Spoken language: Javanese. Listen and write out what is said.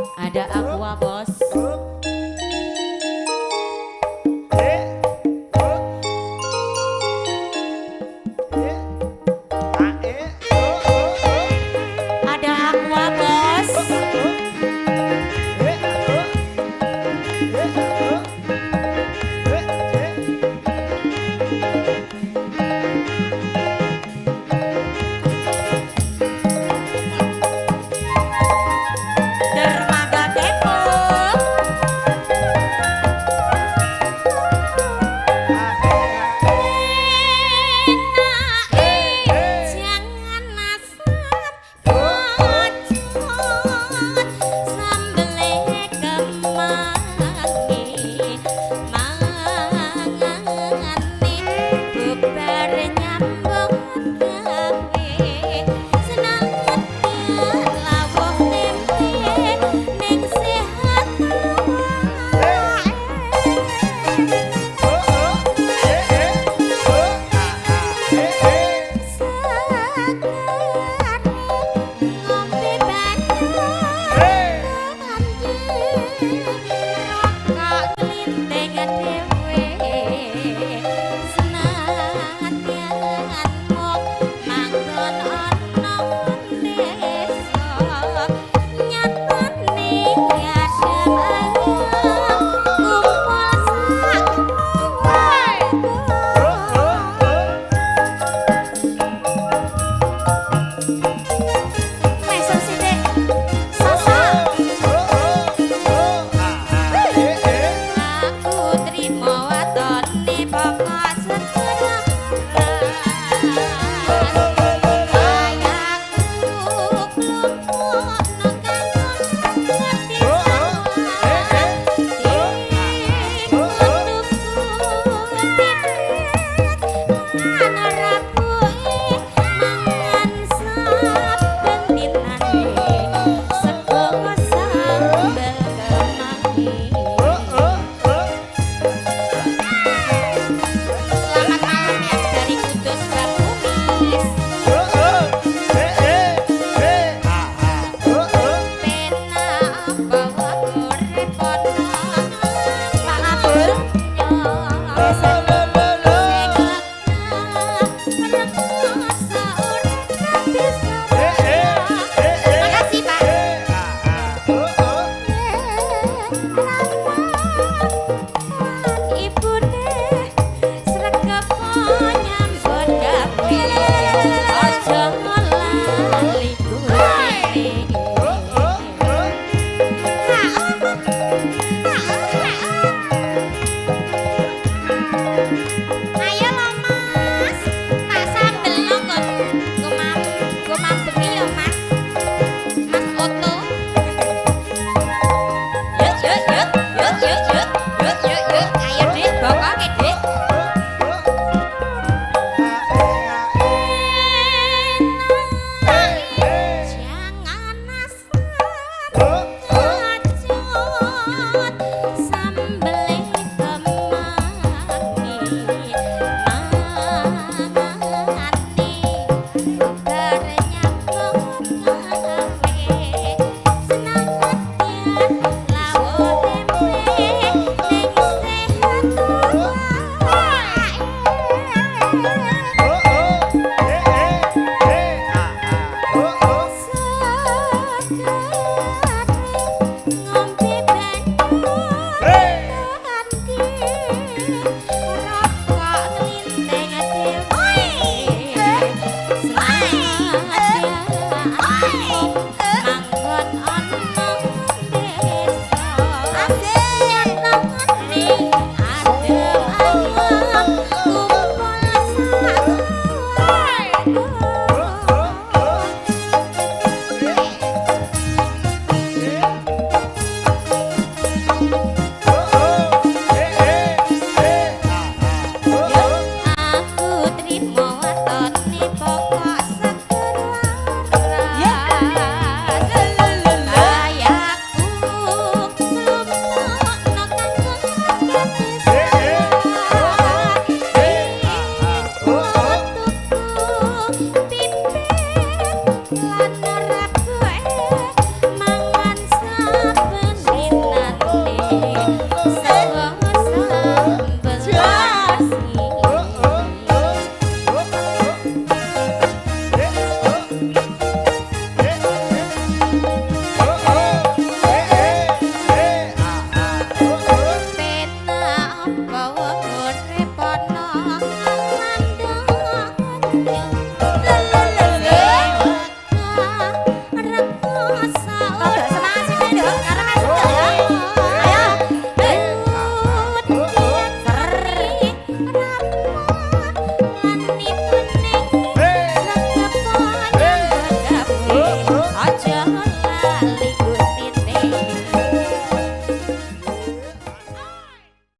Ada aqua bos. Ada aqua bos. Dermaga Depok. Jangan asap bocot sambele kemangi mangani bubar nyambut gawe senang lawuh tempe ning sehat ngombe banyu rokok klinting dhewe senadyan mung manggon ana desa nyatane adem ayem kumpul mesem sithik sosok aku trimo watone pokok sekeran ayahku klumpuk ngerti Selamat malam ya dari Kudus Bangkumis. Pena bawa repot makasih Pak. Ibune sregep nyambut gawe aja lali ayo lo mas tak sambel lo kon kumam bengi yo mas Oto yuk ayo dik bokoke dik jangan asap bocot sambele kemangi mangani bubar nyambut gawe senang lawuh tempe ning sehat ngombe banyu rokok klinting dhewe senadyan manggon ana desa nyatane adem ayem kumpul aku trimo watone pokok sekeran ayahku